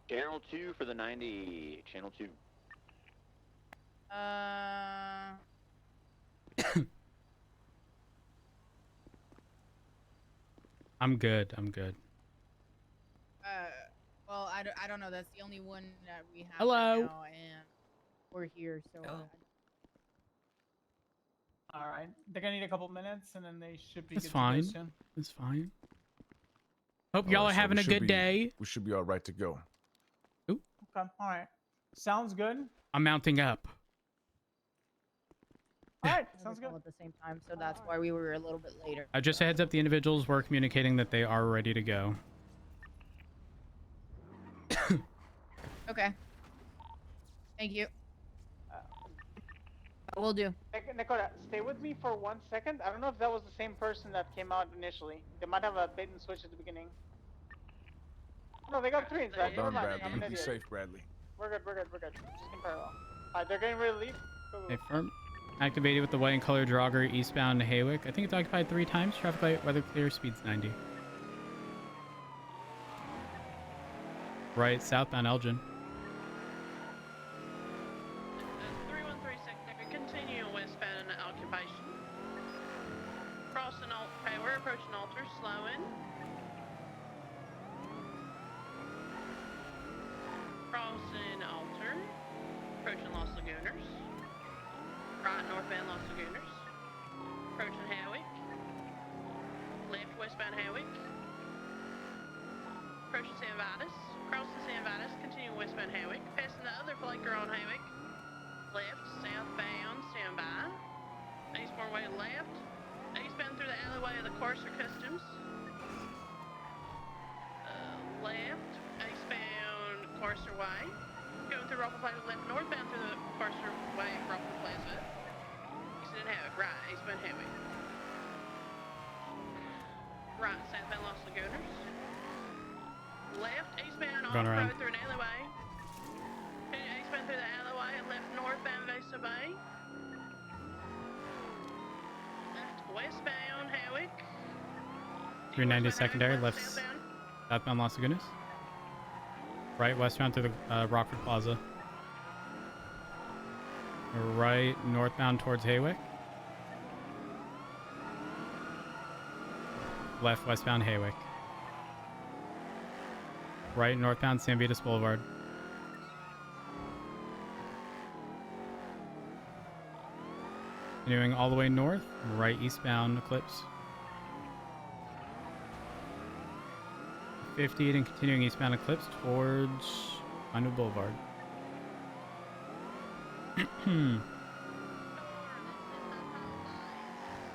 Channel 2 for the 90. Channel 2. I'm good. Well, I don't know. That's the only one that we have Hello. right now, and we're here, so. Alright. They're gonna need a couple minutes, and then they should be That's good fine. to go soon. That's fine. Hope y'all are having a good day. We should be all right to go. Ooh. Okay, alright. Sounds good. I'm mounting up. Alright, sounds good. At the same time, so that's why we were a little bit later. Just a heads up, the individuals were communicating that they are ready to go. Okay. Thank you. Will do. Dakota, stay with me for 1 second. I don't know if that was the same person that came out initially. They might have a bait and switch at the beginning. No, they got 3 inside. Never Done, mind. Bradley. I'm an Be idiot. safe, Bradley. We're good. Just in parallel. Alright, they're getting ready to leave. Go, go. Affirm. Activated with the white and colored jogger eastbound to Haywick. I think it's occupied 3 times. Traffic light, weather clear, speed's 90. Right, southbound Elgin. 313 sector, continue westbound occupation. Crossing Alt Power, approaching Alter, slowing. Crossing Alter, approaching Los Lagunas. Right northbound Los Lagunas. Approaching Howick. Left westbound Howick. Approaching San Vitus. Crossing San Vitus, continuing westbound Howick. Passing the other flanker on Howick. Left, southbound, stand by. Eastbound way left. Eastbound through the alleyway of the Corsair Customs. Left, eastbound Corsair Way. Going through Rockland Plaza, left northbound through the Corsair Way, Rockland Plaza. Eastbound Howick, right, eastbound Howick. Right, southbound Los Lagunas. Left, eastbound off road through an alleyway. Eastbound through the alleyway and left northbound Vesa Bay. Left westbound Howick. 390 secondary, left southbound Los Lagunas. Right westbound through the Rockford Plaza. Right northbound towards Haywick. Left westbound Haywick. Right northbound San Vitus Boulevard. Continuing all the way north, right eastbound Eclipse. 50 and continuing eastbound Eclipse towards Vinewood Boulevard.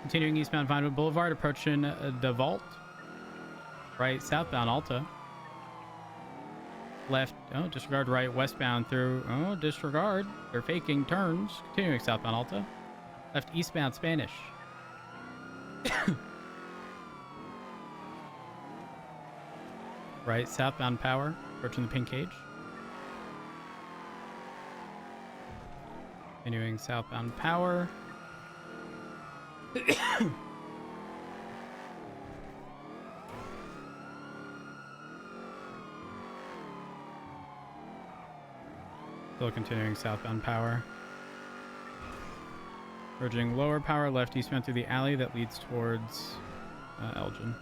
Continuing eastbound Vinewood Boulevard, approaching the Vault. Right southbound Alta. Left, oh, disregard right westbound through, oh, disregard. They're faking turns. Continuing southbound Alta. Left eastbound Spanish. Right southbound Power, approaching the pink cage. Continuing southbound Power. Still continuing southbound Power. Urging lower Power left eastbound through the alley that leads towards Elgin.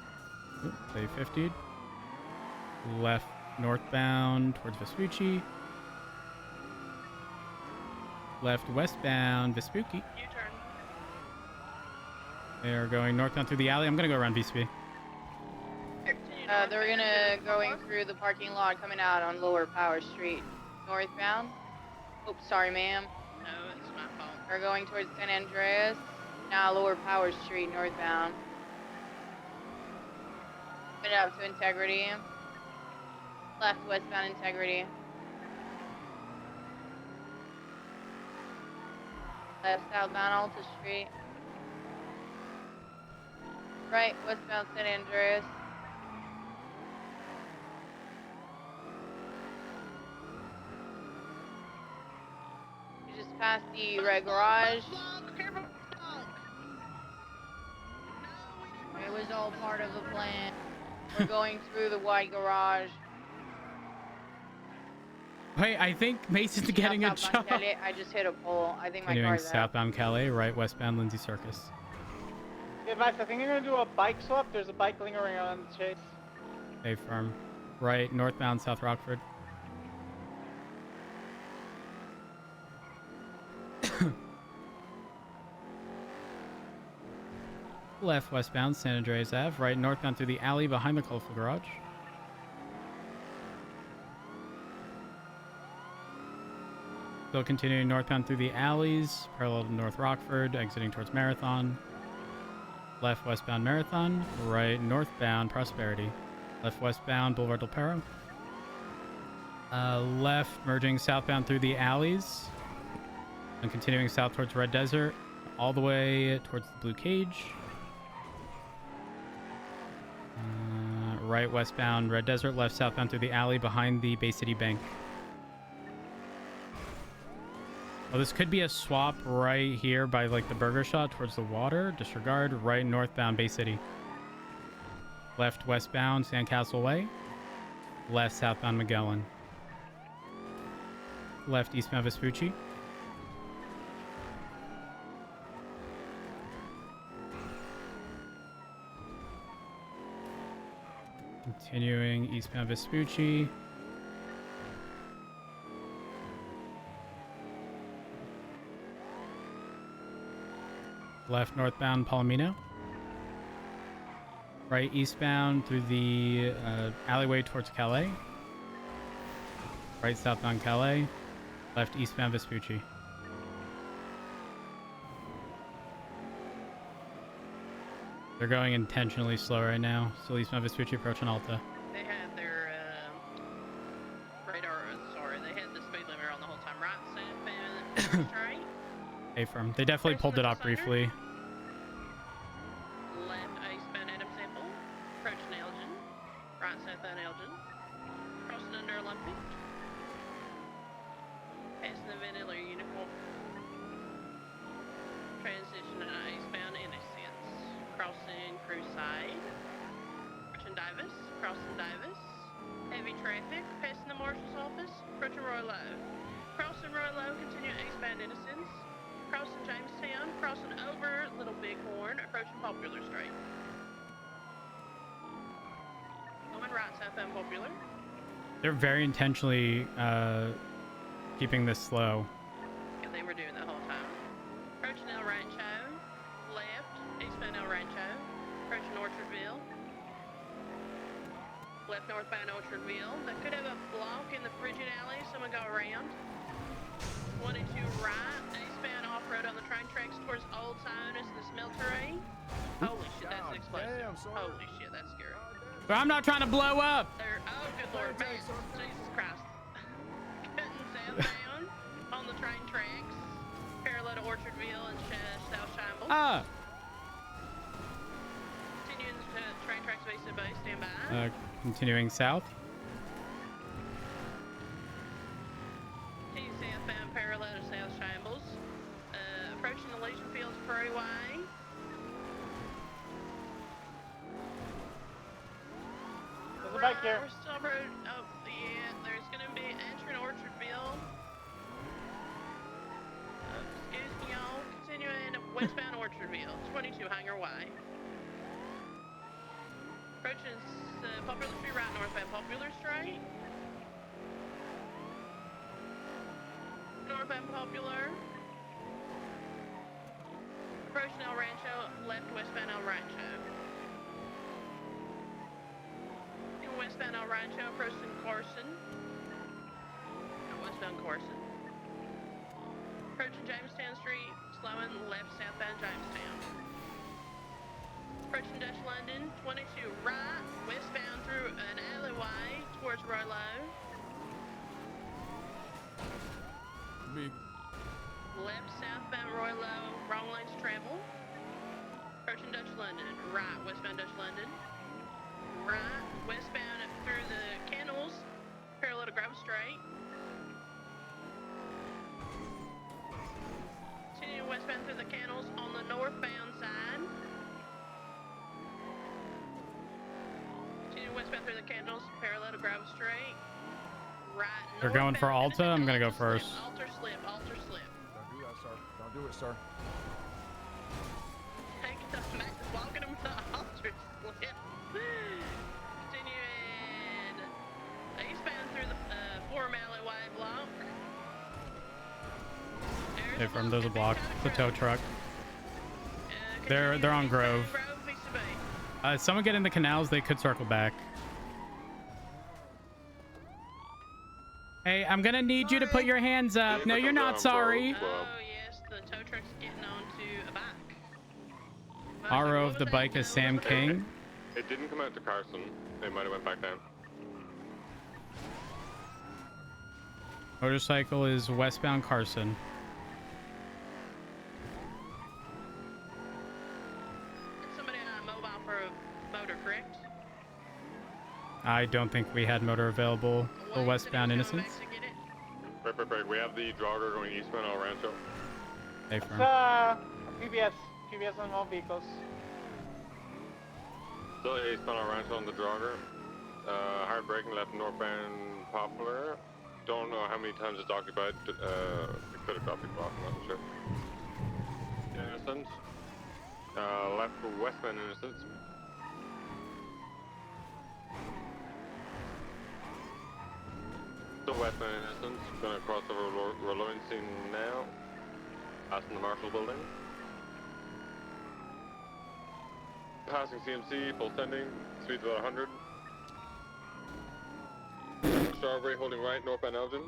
Oop, they 50'd. Left northbound towards Vespucci. Left westbound Vespucci. U-turn. They are going northbound through the alley. I'm gonna go around VCP. They're gonna going through the parking lot coming out on Lower Power Street. Northbound. Oops, sorry ma'am. No, it's my fault. They're going towards San Andreas. Now Lower Power Street northbound. Coming up to Integrity. Left westbound Integrity. Left southbound Alta Street. Right westbound San Andreas. You just passed the red garage. It was all part of the plan. We're going through the white garage. Wait, I think Mason's getting a job. Calais. I just hit a pole. I think my Continuing car's out. southbound Calais, right westbound Lindsay Circus. Advice, I think I'm gonna do a bike swap. There's a bike lingering on the chase. Stay firm. Right northbound South Rockford. Left westbound San Andreas Ave. Right northbound through the alley behind the colorful garage. Still continuing northbound through the alleys, parallel to North Rockford, exiting towards Marathon. Left westbound Marathon, right northbound Prosperity. Left westbound Boulevard del Perro. Left merging southbound through the alleys. And continuing south towards Red Desert, all the way towards the Blue Cage. Right westbound Red Desert, left southbound through the alley behind the Bay City Bank. Oh, this could be a swap right here by like the burger shop towards the water. Disregard. Right northbound Bay City. Left westbound Sandcastle Way. Left southbound Magellan. Left eastbound Vespucci. Continuing eastbound Vespucci. Left northbound Palomino. Right eastbound through the alleyway towards Calais. Right southbound Calais. Left eastbound Vespucci. They're going intentionally slow right now. Still eastbound Vespucci approaching Alta. They had their radar. Sorry, they had the speed limit on the whole time. Right, southbound straight. A firm. They definitely pulled it off briefly. Left eastbound Adam Sample. Approaching Elgin. Right southbound Elgin. Crossing under Olympic. Passing the vanilla uniform. Transition to eastbound Innocence. Crossing Crusade. Approaching Davis. Crossing Davis. Heavy traffic. Passing the marshal's office. Approaching Roylow. Crossing Roylow. Continue eastbound Innocence. Crossing Jamestown. Crossing over Little Bighorn. Approaching Popular Street. Going right southbound Popular. They're very intentionally keeping this slow. Yeah, they were doing that whole time. Approaching El Rancho. Left. Eastbound El Rancho. Approaching Orchardville. Left northbound Orchardville. They could have a block in the Frigid Alley. Someone go around. 22 right. Eastbound off-road on the train tracks towards Old Sionis and the Smeltery. Holy shit, that's an explosive. Holy shit, that's scary. But I'm not trying to blow up. Oh, good lord, man. Jesus Christ. Cutting southbound on the train tracks. Parallel to Orchardville and South Shambles. Continuing to train tracks base to base. Stand by. Continuing south. Southbound parallel to South Shambles. Approaching the Legion Fields Freeway. There's a bike here. We're still road. Oh, yeah. There's going to be entering Orchardville. Excuse me, y'all. Continuing westbound Orchardville. 22 Hanger Way. Approaching Popular Street right northbound Popular Street. Northbound Popular. Approaching El Rancho, left westbound El Rancho. Westbound El Rancho, approaching Carson. Westbound Carson. Approaching Jamestown Street, slowing left southbound Jamestown. Approaching Dutch London, 22 right, westbound through an alleyway towards Roylow. Left southbound Roylow, wrong lanes travel. Approaching Dutch London, right westbound Dutch London. Right westbound through the kennels, parallel to Grove Street. Continuing westbound through the kennels on the northbound side. Continuing westbound through the kennels, parallel to Grove Street. Right. They're going for Alta. I'm gonna go first. Alter slip, alter slip. Don't do that, sir. Don't do it, sir. Take the Max walking them to alter slip. Continuing eastbound through the Forum Alleyway block. There's a block. The tow truck. They're on Grove. Someone get in the canals. They could circle back. Hey, I'm gonna need you to put your hands up. No, you're not sorry. Oh yes, the tow truck's getting onto a bike. RO of the bike is Sam King. It didn't come out to Carson. They might have went back down. Motorcycle is westbound Carson. Somebody on a mobile for a motor, correct? I don't think we had motor available for westbound Innocence. Right. We have the jogger going eastbound El Rancho. Hey, firm. PBS on all vehicles. Still eastbound El Rancho on the jogger. Hard braking left northbound Poplar. Don't know how many times it's occupied. It could have dropped off, I'm not sure. Innocence. Left for westbound Innocence. still westbound Innocence. Gonna cross over Rollinson now. Passing the Marshall building. Passing CMC, full sending. Speed's about 100. Strawberry holding right, northbound Elgin.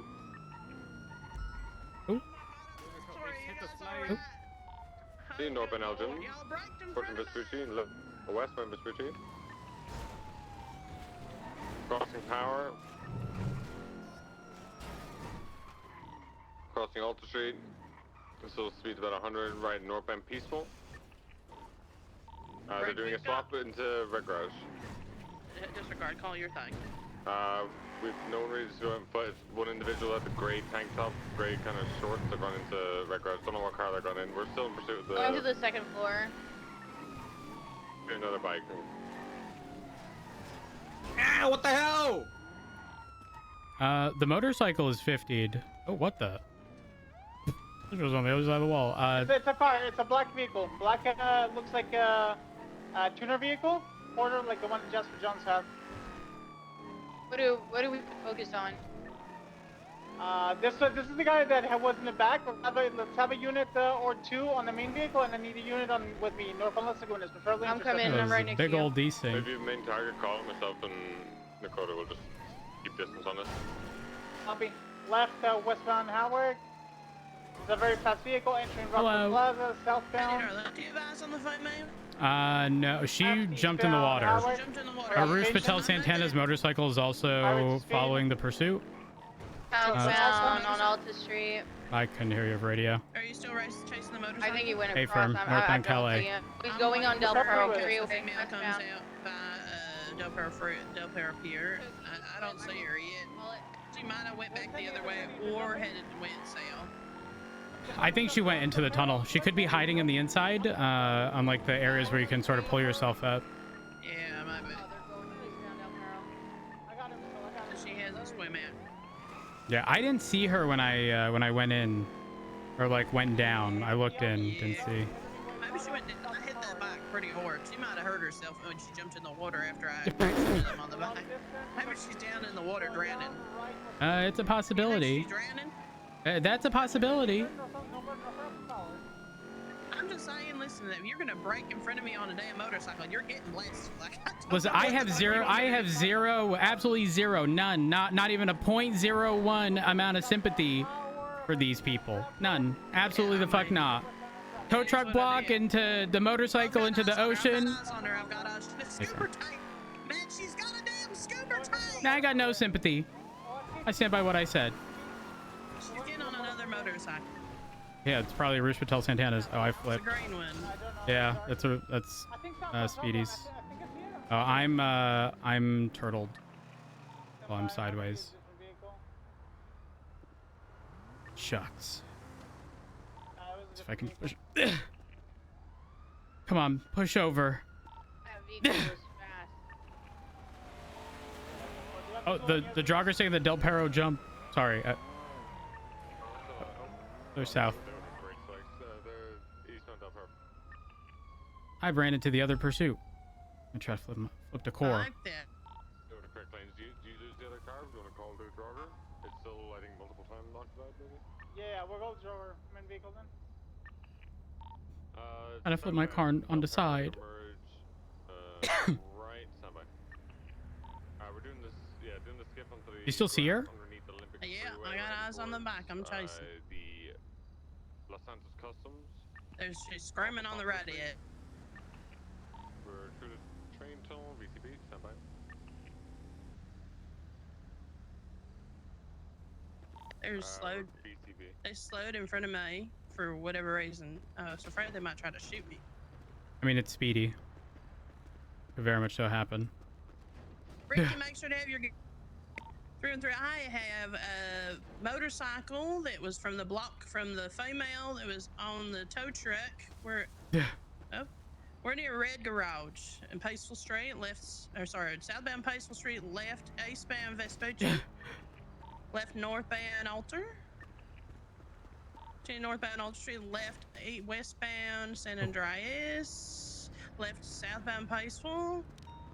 See northbound Elgin. Approaching Vespucci and westbound Vespucci. Crossing Power. Crossing Alta Street. So speed's about 100, right northbound Peaceful. They're doing a swap into Red Garage. Disregard, call your thing. We've no reason to go on foot. It's one individual at the gray tank top, gray kind of shorts. They're going into Red Garage. Don't know what car they're going in. We're still in pursuit of the... Going to the second floor. Another bike. Ah, what the hell? The motorcycle is 50'd. Oh, what the? It was on the other side of the wall. It's a car. It's a black vehicle. Black looks like a tuner vehicle, order like the one Jasper Jones had. What do we focus on? This is the guy that was in the back. Let's have a unit or two on the main vehicle, and I need a unit on with me. Northbound Lagoon, preferably. I'm coming. I'm right next to you. Big old D thing. Maybe the main target, call it myself, and Dakota will just keep distance on this. Copy. Left westbound Howard. It's a very fast vehicle entering Rockland Plaza, southbound. Do you have eyes on the phone, ma'am? No, she jumped in the water. Arush Patel Santana's motorcycle is also following the pursuit. Southbound on Alta Street. I couldn't hear your radio. Are you still chasing the motorcycle? I think he went Hey, across. firm, northbound Calais. He's going on Del Perro. Female comes out by Del Perro Pier. I don't see her yet. She might have went back the other way or went south. I think she went into the tunnel. She could be hiding in the inside, unlike the areas where you can sort of pull yourself up. Yeah, my bad. She has a swim out. Yeah, I didn't see her when I went in, or like went down. I looked in, didn't see. Maybe she went. I hit that bike pretty hard. She might have hurt herself when she jumped in the water after I hit them on the bike. Maybe she's down in the water drowning. It's a possibility. She's drowning. That's a possibility. I'm just saying, listen, if you're gonna brake in front of me on a damn motorcycle, you're getting blessed. Like, Listen, I have zero, absolutely zero, none, not even a 0.01 amount of sympathy for these people. None. Absolutely the fuck not. Tow truck block into the motorcycle into the ocean. I've got a scuba tank. Man, she's got a damn scuba tank. Nah, I got no sympathy. I stand by what I said. She's getting on another motorcycle. Yeah, it's probably Arush Patel Santana's. Oh, I flipped. The green one. Yeah, that's Speedy's. Oh, I'm turtled. Well, I'm sideways. Shucks. See if I can push. Come on, push over. Oh, the jogger's taking the Del Perro jump. Sorry. They're south. I ran into the other pursuit. I tried to flip the core. I like that. Do you lose the other car? Do you want to call the jogger? It's still, I think, multiple times knocked out, maybe? Yeah, we'll go jogger. Main vehicle then. And I flipped my car on the side. Right, standby. We're doing this, doing the skip onto the... You still see her? Yeah, I got eyes on the back. I'm chasing. The Los Santos Customs. She's screaming on the right yet. We're through the train tunnel, VCB, standby. They're slowed. VCB. They slowed in front of me for whatever reason. I was afraid they might try to shoot me. I mean, it's Speedy. Could very much so happen. Ricky, make sure to have your through and through. I have a motorcycle that was from the block from the female that was on the tow truck. We're near Red Garage in Paceful Street, southbound Paceful Street, left eastbound Vespucci, left northbound Alter. Northbound Alter Street, left westbound San Andreas, left southbound Paceful.